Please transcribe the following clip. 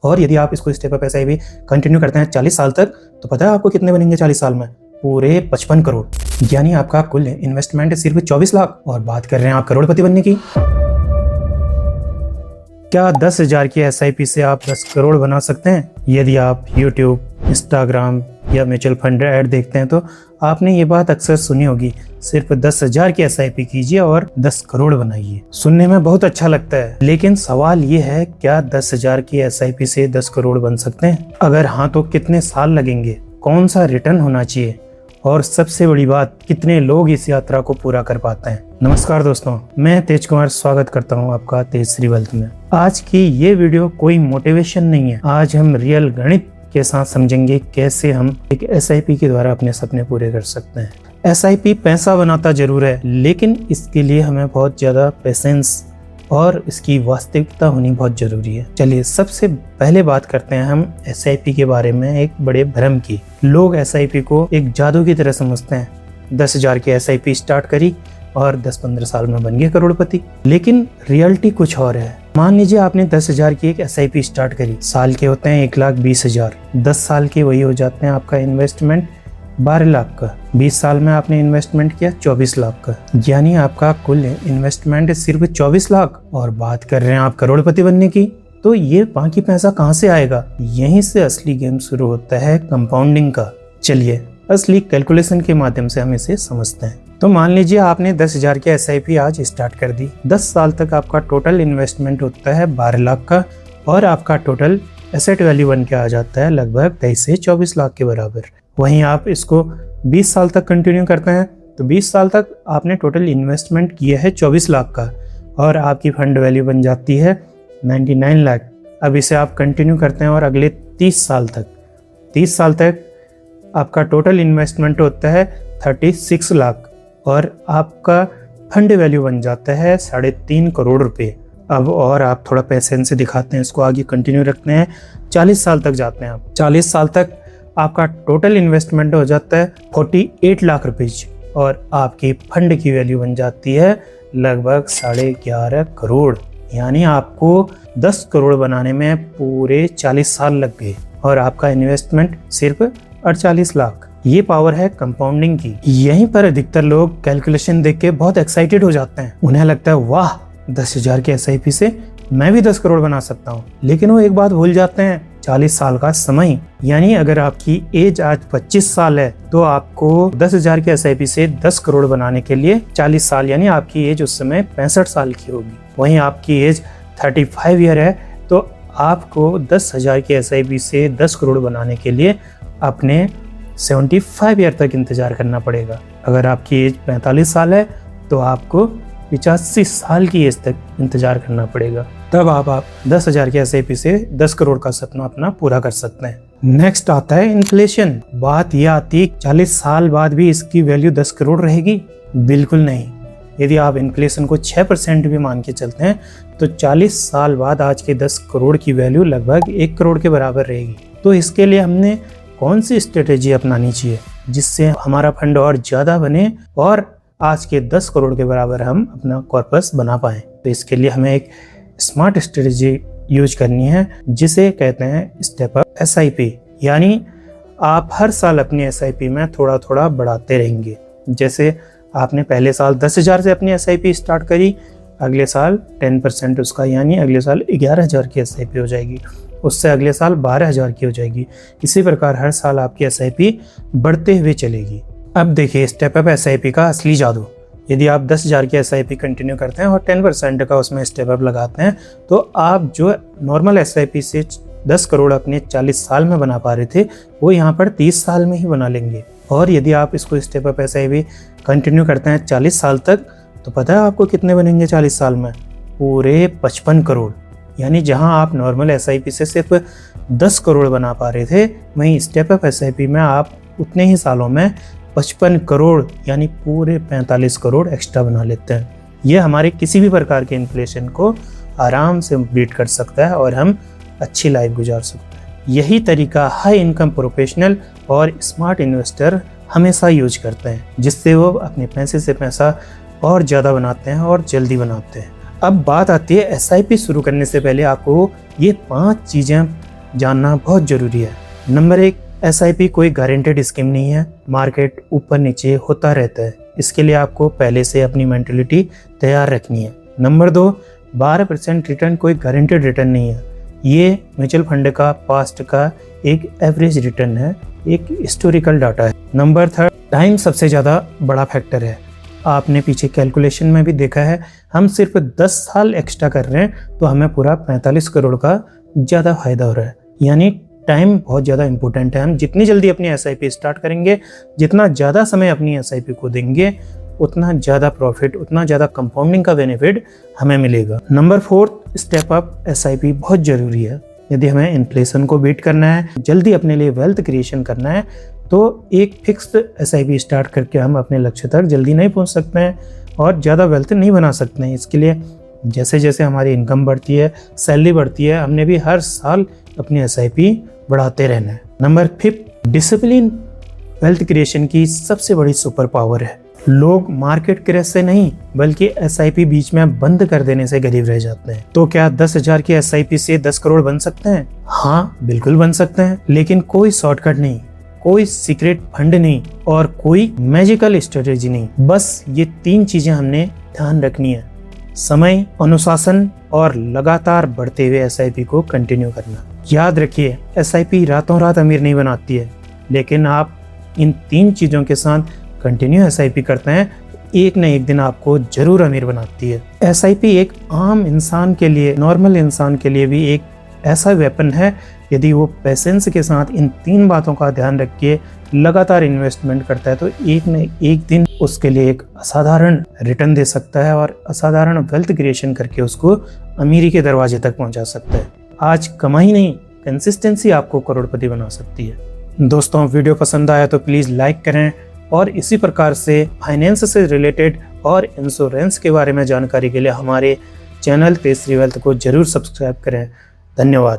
और यदि आप इसको स्टेप अप एसआईपी कंटिन्यू करते हैं 40 साल तक, तो पता है आपको कितने बनेंगे 40 साल में? पूरे 55 करोड़। यानी आपका कुल इन्वेस्टमेंट सिर्फ 24 लाख और बात कर रहे हैं आप करोड़पति बनने की। क्या 10,000 की एसआईपी से आप 10 करोड़ बना सकते हैं? यदि आप यूट्यूब, इंस्टाग्राम या म्यूचुअल फंड ऐड देखते हैं तो आपने ये बात अक्सर सुनी होगी, सिर्फ 10,000 की एसआईपी कीजिए और 10 करोड़ बनाइए। सुनने में बहुत अच्छा लगता है, लेकिन सवाल ये है, क्या 10,000 की एसआईपी से 10 करोड़ बन सकते हैं? अगर हाँ तो कितने साल लगेंगे? कौन सा रिटर्न होना चाहिए? और सबसे बड़ी बात, कितने लोग इस यात्रा को पूरा कर पाते हैं? नमस्कार दोस्तों, मैं तेज कुमार स्वागत करता हूं आपका तेजश्री वेल्थ में। आज की ये वीडियो कोई मोटिवेशन नहीं है। आज हम रियल गणित के साथ समझेंगे कैसे हम एक एसआईपी के द्वारा अपने सपने पूरे कर सकते हैं। एसआईपी पैसा बनाता जरूर है, लेकिन इसके लिए हमें बहुत ज्यादा पेशेंस और इसकी वास्तविकता होनी बहुत जरूरी है। चलिए सबसे पहले बात करते हैं हम एसआईपी के बारे में एक बड़े भ्रम की। लोग एसआईपी को एक जादू की तरह समझते हैं। 10,000 की एसआईपी स्टार्ट करी और 10-15 साल में बन गए करोड़पति। लेकिन रियलिटी कुछ और है। मान लीजिए आपने 10,000 की एक एसआईपी स्टार्ट करी। साल के होते हैं 1,20,000। 10 साल के वही हो जाते हैं आपका इन्वेस्टमेंट 12 लाख का। 20 साल में आपने इन्वेस्टमेंट किया 24 लाख का। यानी आपका कुल इन्वेस्टमेंट सिर्फ 24 लाख और बात कर रहे हैं आप करोड़पति बनने की। तो ये बाकी पैसा कहाँ से आएगा? यहीं से असली गेम शुरू होता है, कंपाउंडिंग का। चलिए असली कैलकुलेशन के माध्यम से हम इसे समझते हैं। तो मान लीजिए आपने 10,000 की एसआईपी आज स्टार्ट कर दी। 10 साल तक आपका टोटल इन्वेस्टमेंट होता है 12 लाख का और आपका टोटल एसेट वैल्यू बन के आ जाता है लगभग 23 से 24 लाख के बराबर। वहीं आप इसको 20 साल तक कंटिन्यू करते हैं तो 20 साल तक आपने टोटल इन्वेस्टमेंट किया है 24 लाख का और आपकी फंड वैल्यू बन जाती है 99 लाख। अब इसे आप कंटिन्यू करते हैं और अगले 30 साल तक आपका टोटल इन्वेस्टमेंट होता है 36 लाख और आपका फंड वैल्यू बन जाता है 3.5 करोड़ रुपए। अब और आप थोड़ा पेशेंस से दिखाते हैं, इसको आगे कंटिन्यू रखते हैं। 40 साल तक जाते हैं आप। 40 साल तक आपका टोटल इन्वेस्टमेंट हो जाता है 48 लाख रुपए और आपकी फंड की वैल्यू बन जाती है लगभग 11.5 करोड़। यानी आपको 10 करोड़ बनाने में पूरे 40 साल लग गए और आपका इन्वेस्टमेंट सिर्फ 48 लाख। ये पावर है कंपाउंडिंग की। यहीं पर अधिकतर लोग कैलकुलेशन देख के बहुत एक्साइटेड हो जाते हैं। उन्हें लगता है वाह, 10,000 के एसआईपी से मैं भी 10 करोड़ बना सकता हूँ। लेकिन वो एक बात भूल जाते हैं, 40 साल का समय। यानी अगर आपकी एज आज 25 साल है तो आपको 10,000 के एसआईपी से 10 करोड़ बनाने के लिए 40 साल, यानी आपकी एज उस समय 65 साल की होगी। वहीं आपकी एज 35 ईयर है तो आपको 10,000 के एसआईपी से 10 करोड़ बनाने के लिए अपने 75 ईयर तक इंतजार करना पड़ेगा। अगर आपकी एज 45 साल है तो आपको 85 साल की एज तक इंतजार करना पड़ेगा। तब आप 10,000 के एसआईपी से 10 करोड़ का सपना अपना पूरा कर सकते हैं। नेक्स्ट आता है इन्फ्लेशन। बात यह आती है 40 साल बाद भी इसकी वैल्यू 10 करोड़ रहेगी? बिल्कुल नहीं। यदि आप इन्फ्लेशन को 6% भी मान के चलते हैं तो 40 साल बाद आज के 10 करोड़ की वैल्यू लगभग 1 करोड़ के बराबर रहेगी। तो इसके लिए हमने कौन सी स्ट्रेटेजी अपनानी चाहिए जिससे हमारा फंड और ज़्यादा बने और आज के 10 करोड़ के बराबर हम अपना कॉर्पस बना पाएँ? तो इसके लिए हमें एक स्मार्ट स्ट्रेटेजी यूज करनी है जिसे कहते हैं स्टेप अप एसआईपी। यानी आप हर साल अपनी एसआईपी में थोड़ा थोड़ा बढ़ाते रहेंगे। जैसे आपने पहले साल 10,000 से अपनी एसआईपी स्टार्ट करी, अगले साल 10% उसका, यानी अगले साल 11,000 की एसआईपी हो जाएगी। उससे अगले साल 12,000 की हो जाएगी। इसी प्रकार हर साल आपकी एसआईपी बढ़ते हुए चलेगी। अब देखिए स्टेप अप एसआईपी का असली जादू। यदि आप 10,000 की एसआईपी कंटिन्यू करते हैं और 10% का उसमें स्टेप अप लगाते हैं तो आप जो नॉर्मल एसआईपी से 10 करोड़ अपने 40 साल में बना पा रहे थे वो यहाँ पर 30 साल में ही बना लेंगे। और यदि आप इसको स्टेप अप एसआईपी कंटिन्यू करते हैं 40 साल तक तो पता है आपको कितने बनेंगे 40 साल में? पूरे 55 करोड़। यानी जहां आप नॉर्मल एसआईपी से सिर्फ 10 करोड़ बना पा रहे थे, वहीं स्टेप अप एसआईपी में आप उतने ही सालों में 55 करोड़ यानी पूरे 45 करोड़ एक्स्ट्रा बना लेते हैं। यह हमारे किसी भी प्रकार के इन्फ्लेशन को आराम से बीट कर सकता है और हम अच्छी लाइफ गुजार सकते हैं। यही तरीका हाई इनकम प्रोफेशनल और स्मार्ट इन्वेस्टर हमेशा यूज करते हैं, जिससे वो अपने पैसे से पैसा और ज़्यादा बनाते हैं और जल्दी बनाते हैं। अब बात आती है एसआईपी शुरू करने से पहले आपको ये 5 चीज़ें जानना बहुत ज़रूरी है। नंबर 1, SIP कोई गारंटेड स्कीम नहीं है। मार्केट ऊपर नीचे होता रहता है, इसके लिए आपको पहले से अपनी मेंटलिटी तैयार रखनी है। नंबर 2, 12% रिटर्न कोई गारंटेड रिटर्न नहीं है। ये म्यूचुअल फंड का पास्ट का एक एवरेज रिटर्न है, एक हिस्टोरिकल डाटा है। नंबर 3, टाइम सबसे ज़्यादा बड़ा फैक्टर है। आपने पीछे कैलकुलेशन में भी देखा है, हम सिर्फ 10 साल एक्स्ट्रा कर रहे हैं तो हमें पूरा 45 करोड़ का ज़्यादा फायदा हो रहा है। यानी टाइम बहुत ज़्यादा इंपॉर्टेंट है। हम जितनी जल्दी अपनी SIP स्टार्ट करेंगे, जितना ज़्यादा समय अपनी SIP को देंगे, उतना ज़्यादा प्रॉफिट, उतना ज़्यादा कंपाउंडिंग का बेनिफिट हमें मिलेगा। नंबर 4, स्टेप अप SIP बहुत ज़रूरी है। यदि हमें इन्फ्लेशन को बीट करना है, जल्दी अपने लिए वेल्थ क्रिएशन करना है, तो एक फिक्स्ड SIP स्टार्ट करके हम अपने लक्ष्य तक जल्दी नहीं पहुंच सकते हैं और ज़्यादा वेल्थ नहीं बना सकते हैं। इसके लिए जैसे जैसे हमारी इनकम बढ़ती है, सैलरी बढ़ती है, हमने भी हर साल अपनी SIP बढ़ाते रहना है। नंबर 5, डिसिप्लिन वेल्थ क्रिएशन की सबसे बड़ी सुपर पावर है। लोग मार्केट क्रैश से नहीं बल्कि SIP बीच में बंद कर देने से गरीब रह जाते हैं। तो क्या 10,000 की SIP से 10 करोड़ बन सकते हैं? हाँ, बिल्कुल बन सकते हैं, लेकिन कोई शॉर्टकट नहीं, कोई सीक्रेट फंड नहीं और कोई मैजिकल स्ट्रेटेजी नहीं। बस ये 3 चीजें हमने ध्यान रखनी है: समय, अनुशासन और लगातार बढ़ते हुए SIP को कंटिन्यू करना। याद रखिए, SIP रातों रात अमीर नहीं बनाती है, लेकिन आप इन 3 चीजों के साथ कंटिन्यू SIP करते हैं तो एक न एक दिन आपको जरूर अमीर बनाती है। SIP एक आम इंसान के लिए, नॉर्मल इंसान के लिए भी एक ऐसा वेपन है, यदि वो पेशेंस के साथ इन 3 बातों का ध्यान रख के लगातार इन्वेस्टमेंट करता है तो एक न एक दिन उसके लिए एक असाधारण रिटर्न दे सकता है और असाधारण वेल्थ क्रिएशन करके उसको अमीरी के दरवाजे तक पहुंचा सकता है। आज कमाई नहीं, कंसिस्टेंसी आपको करोड़पति बना सकती है। दोस्तों, वीडियो पसंद आया तो प्लीज़ लाइक करें और इसी प्रकार से फाइनेंस से रिलेटेड और इंश्योरेंस के बारे में जानकारी के लिए हमारे चैनल तेजश्री वेल्थ को जरूर सब्सक्राइब करें। धन्यवाद।